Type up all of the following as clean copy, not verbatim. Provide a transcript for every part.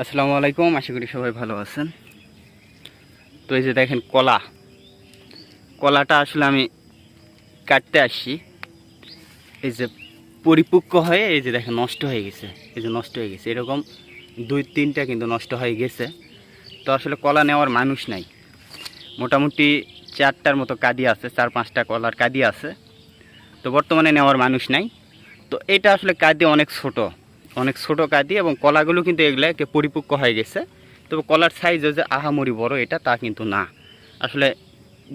আসসালামু আলাইকুম, আশা করি সবাই ভালো আছেন। তো এই যে দেখেন কলাটা আসলে আমি কাটতে আসছি। এই যে পরিপক্ক হয়ে এই যে দেখেন নষ্ট হয়ে গেছে, এই যে নষ্ট হয়ে গেছে এরকম 2-3টা কিন্তু নষ্ট হয়ে গেছে। তো আসলে কলা নেওয়ার মানুষ নাই। মোটামুটি 4টার মতো কাঁদি আছে, 4-5টা কলার কাঁদি আছে। তো বর্তমানে নেওয়ার মানুষ নাই। তো এটা আসলে কাঁদি অনেক ছোট কাঁদি, এবং কলাগুলো কিন্তু এগুলো পরিপক্ক হয়ে গেছে। তবে কলার সাইজও যে আহামরি বড় এটা তা কিন্তু না। আসলে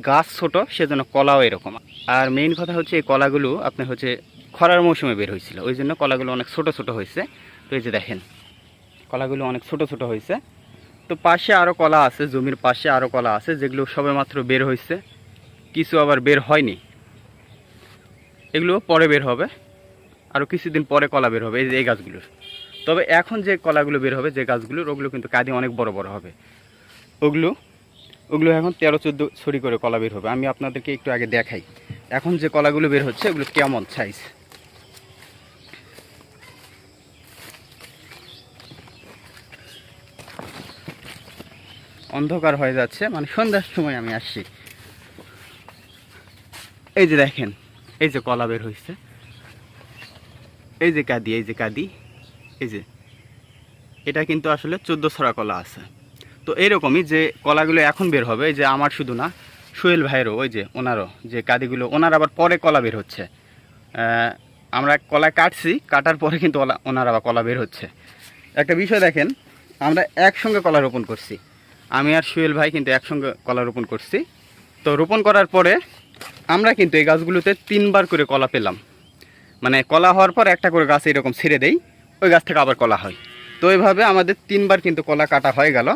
গাছ ছোট, সেজন্য কলাও এরকম। আর মেইন কথা হচ্ছে এই কলাগুলো আপনার হচ্ছে খরার মৌসুমে বের হয়েছিল, ওই জন্য কলাগুলো অনেক ছোট ছোট হয়েছে। তো এই যে দেখেন কলাগুলো অনেক ছোট ছোট হয়েছে। তো পাশে আরও কলা আছে, জমির পাশে আরও কলা আছে যেগুলো সবেমাত্র বের হয়েছে, কিছু আবার বের হয়নি, এগুলো পরে বের হবে। আরও কিছুদিন পরে কলা বের হবে এই গাছগুলোর। তবে এখন যে কলাগুলো বের হবে যে গাছগুলোর, ওগুলো কিন্তু কাঁদি অনেক বড় বড় হবে। ওগুলো ওগুলো এখন 13-14 ছড়ি করে কলা বের হবে। আমি আপনাদেরকে একটু আগে দেখাই এখন যে কলাগুলো বের হচ্ছে ওগুলো কেমন সাইজ। অন্ধকার হয়ে যাচ্ছে, মানে সন্ধ্যার সময় আমি আসছি। এই যে দেখেন এই যে কলা বের হয়েছে, এই যে কাঁদি, এই যে কাঁদি, এই যে এটা কিন্তু আসলে 14 ছড়া কলা আছে। তো এইরকমই যে কলাগুলো এখন বের হবে, এই যে আমার শুধু না, সোহেল ভাইয়েরও, ওই যে ওনারও যে কাঁদিগুলো, ওনার আবার পরে কলা বের হচ্ছে। আমরা কলা কাটছি, কাটার পরে কিন্তু ওনার আবার কলা বের হচ্ছে। একটা বিষয় দেখেন, আমরা একসঙ্গে কলা রোপণ করছি, আমি আর সোহেল ভাই কিন্তু একসঙ্গে কলা রোপণ করছি। তো রোপণ করার পরে আমরা কিন্তু এই গাছগুলোতে 3বার করে কলা পেলাম। মানে কলা হওয়ার পর একটা করে গাছ এরকম ছেড়ে দেই, ওই গাছ থেকে আবার কলা হয়। তো এইভাবে আমাদের 3বার কিন্তু কলা কাটা হয়ে গেল।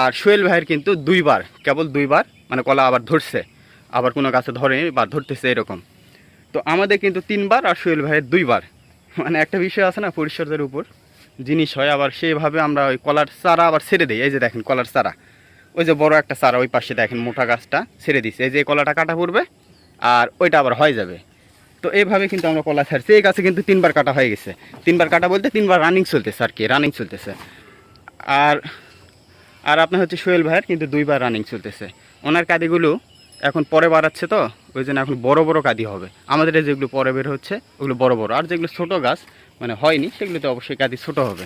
আর সোহেল ভাইয়ের কিন্তু 2বার, কেবল 2বার, মানে কলা আবার ধরছে, আবার কোনো গাছে ধরেনি বা ধরতেছে এরকম। তো আমাদের কিন্তু 3বার আর সোহেল ভাইয়ের 2বার। মানে একটা বিষয় আছে না, পরিচর্যার উপর জিনিস হয়। আবার সেইভাবে আমরা ওই কলার চারা আবার ছেড়ে দিই। এই যে দেখেন কলার চারা, ওই যে বড় একটা চারা ওই পাশে দেখেন মোটা গাছটা ছেড়ে দিচ্ছে, এই যে কলাটা কাটা পড়বে আর ওইটা আবার হয়ে যাবে। তো এইভাবে কিন্তু আমরা কলা ছাড়ছি। এই গাছে কিন্তু 3বার কাটা হয়ে গেছে, 3বার কাটা বলতে 3বার রানিং চলতেছে আর কি, রানিং চলতেছে। আর আর আপনার হচ্ছে সোহেল ভাইয়ের কিন্তু 2বার রানিং চলতেছে। ওনার কাঁদিগুলো এখন পরে বাড়াচ্ছে, তো ওই জন্য এখন বড় বড় কাঁদি হবে। আমাদের যেগুলো পরে বের হচ্ছে ওগুলো বড় বড়, আর যেগুলো ছোটো গাছ মানে হয়নি সেগুলোতে অবশ্যই কাঁদি ছোটো হবে।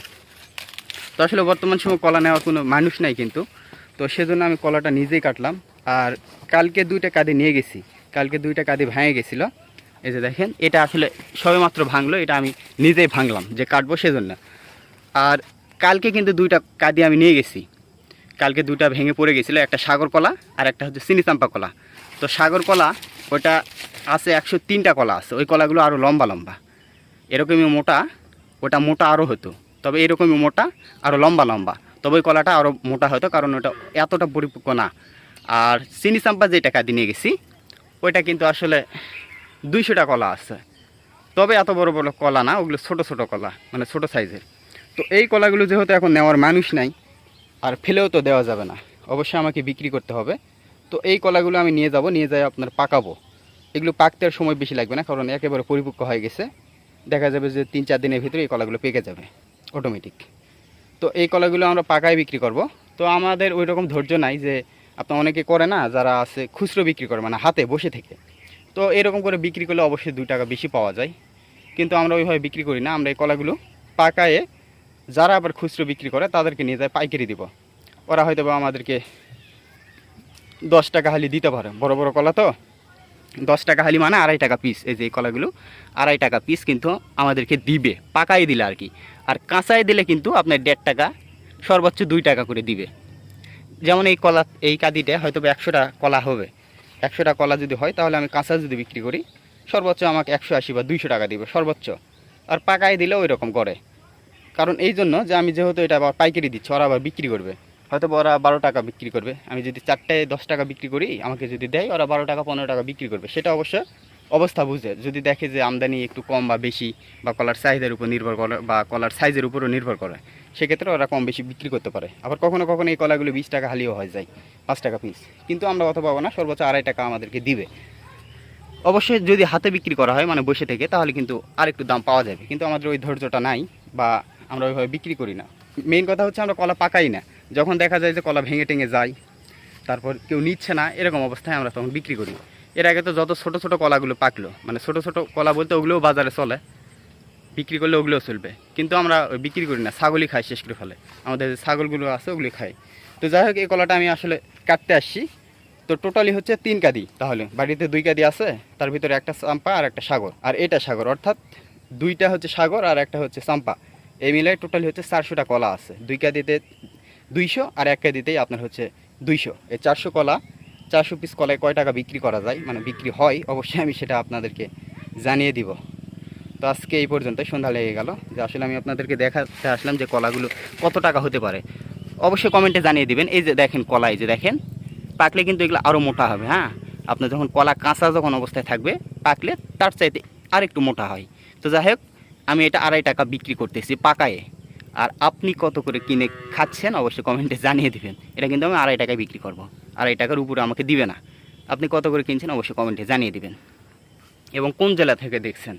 তো আসলে বর্তমান সময় কলা নেওয়ার কোনো মানুষ নাই কিন্তু, তো সেজন্য আমি কলাটা নিজেই কাটলাম। আর কালকে 2টা কাঁদি নিয়ে গেছি, কালকে 2টা কাঁদি ভেঙে গেছিলো। এই যে দেখেন এটা আসলে সবেমাত্র ভাঙলো, এটা আমি নিজেই ভাঙলাম যে কাটবো সেজন্য। আর কালকে কিন্তু 2টা কাঁদি আমি নিয়ে গেছি, কালকে 2টা ভেঙে পড়ে গেছিলো, একটা সাগর কলা আর একটা হচ্ছে চিনি চাম্পা কলা। তো সাগর কলা ওটা আছে 103টা কলা আছে, ওই কলাগুলো আরও লম্বা লম্বা, এরকমই মোটা, ওটা মোটা আরও হতো, তবে এরকমই মোটা আরও লম্বা লম্বা, তবে ওই কলাটা আরও মোটা হতো কারণ ওটা এতটা পরিপক্ক না। আর চিনি চাম্পা যেটা কাঁদি নিয়ে গেছি ওইটা কিন্তু আসলে 200টা কলা আছে, তবে এত বড় বড় কলা না, ওগুলো ছোট ছোট কলা, মানে ছোট সাইজের। তো এই কলাগুলো যেহেতু এখন নেওয়ার মানুষ নাই, আর ফেলেও তো দেওয়া যাবে না, অবশ্যই আমাকে বিক্রি করতে হবে। তো এই কলাগুলো আমি নিয়ে যাব, নিয়ে যাই আপনার পাকাবো। এগুলো পাকতে আর সময় বেশি লাগবে না, কারণ একেবারে পরিপক্ক হয়ে গেছে। দেখা যাবে যে 3-4 দিনের ভিতরে এই কলাগুলো পেকে যাবে অটোমেটিক। তো এই কলাগুলো আমরা পাকায় বিক্রি করব। তো আমাদের ওই রকম ধৈর্য নাই যে আপনার অনেকে করে না, যারা আছে খুচরো বিক্রি করে, মানে হাতে বসে থেকে। তো এরকম করে বিক্রি করলে অবশ্যই 2 টাকা বেশি পাওয়া যায়, কিন্তু আমরা ওইভাবে বিক্রি করি না। আমরা এই কলাগুলো পাকায়ে যারা আবার খুচরো বিক্রি করে তাদেরকে নিয়ে যায় পাইকারি দিব। ওরা হয়তো বা আমাদেরকে 10 টাকা হালি দিতে পারে, বড় বড় কলা তো 10 টাকা হালি মানে 2.5 টাকা পিস। এই যে এই কলাগুলো 2.5 টাকা পিস কিন্তু আমাদেরকে দিবে পাকাই দিলে আর কি। আর কাঁচাই দিলে কিন্তু আপনার 1.5 টাকা, সর্বোচ্চ 2 টাকা করে দিবে। যেমন এই কলা, এই কাঁদিটা হয়তো বা 100টা কলা হবে, 100টা কলা যদি হয় তাহলে আমি কাঁচা যদি বিক্রি করি সর্বোচ্চ আমাকে 180 বা 200 টাকা দিবে সর্বোচ্চ। আর পাকাই দিলে ওই রকম করে, কারণ এই জন্য যে আমি যেহেতু এটা আবার পাইকারি দিচ্ছি, ওরা আবার বিক্রি করবে, হয়তো ওরা 12 টাকা বিক্রি করবে। আমি যদি 4টায় 10 টাকা বিক্রি করি, আমাকে যদি দেয় ওরা 12 টাকা 15 টাকা বিক্রি করবে। সেটা অবশ্য অবস্থা বুঝে, যদি দেখে যে আমদানি একটু কম বা বেশি, বা কলার চাহিদার উপর নির্ভর করে, বা কলার সাইজের উপরও নির্ভর করে, সেক্ষেত্রে ওরা কম বেশি বিক্রি করতে পারে। আবার কখনো কখনো এই কলাগুলো 20 টাকা হালিও হয়ে যায়, 5 টাকা পিস, কিন্তু আমরা অত পাবো না, সর্বোচ্চ 2.5 টাকা আমাদেরকে দিবে। অবশ্যই যদি হাতে বিক্রি করা হয় মানে বসে থেকে, তাহলে কিন্তু আরেকটু দাম পাওয়া যাবে, কিন্তু আমাদের ওই ধৈর্যটা নাই, বা আমরা ওইভাবে বিক্রি করি না। মেইন কথা হচ্ছে আমরা কলা পাকাই না, যখন দেখা যায় যে কলা ভেঙে টেঙে যায়, তারপর কেউ নিচ্ছে না, এরকম অবস্থায় আমরা তখন বিক্রি করি। এর আগে তো যত ছোট ছোট কলাগুলো পাকলো, মানে ছোট ছোট কলা বলতে ওগুলোও বাজারে চলে, বিক্রি করলে ওগুলোও চলবে, কিন্তু আমরা বিক্রি করি না, ছাগলই খাই শেষ করে ফেলে, আমাদের যে ছাগলগুলো আছে ওগুলি খাই। তো যাই হোক, এই কলাটা আমি আসলে কাটতে আসছি। তো টোটালি হচ্ছে 3 কাদি, তাহলে বাড়িতে 2 কাদি আছে, তার ভিতরে একটা চাম্পা আর একটা সাগর, আর এটা সাগর, অর্থাৎ 2টা হচ্ছে সাগর আর একটা হচ্ছে চাম্পা, এই মিলাই টোটালি হচ্ছে 400টা কলা আছে। 2 কাদিতে 200 আর 1 কাদিতেই আপনার হচ্ছে 200, এই 400 কলা, 400 পিস কলায় কয় টাকা বিক্রি করা যায়, মানে বিক্রি হয়, অবশ্যই আমি সেটা আপনাদেরকে জানিয়ে দিব। তো আজকে এই পর্যন্ত, সন্ধ্যা লেগে গেল, যে আসলে আমি আপনাদেরকে দেখাতে আসলাম যে কলাগুলো কত টাকা হতে পারে। অবশ্যই কমেন্টে জানিয়ে দিবেন। এই যে দেখেন কলা, এই যে দেখেন, পাকলে কিন্তু এগুলো আরও মোটা হবে। হ্যাঁ, আপনার যখন কলা কাঁচা যখন অবস্থায় থাকবে, পাকলে তার চাইতে আরেকটু মোটা হয়। তো যাই হোক, আমি এটা 2.5 টাকা বিক্রি করতেছি পাকায়ে। আর আপনি কত করে কিনে খাচ্ছেন অবশ্যই কমেন্টে জানিয়ে দিবেন। এটা কিন্তু আমি 2.5 টাকায় বিক্রি করব, 2.5 টাকার উপরে আমাকে দিবে না। আপনি কত করে কিনছেন অবশ্যই কমেন্টে জানিয়ে দিবেন, এবং কোন জেলা থেকে দেখছেন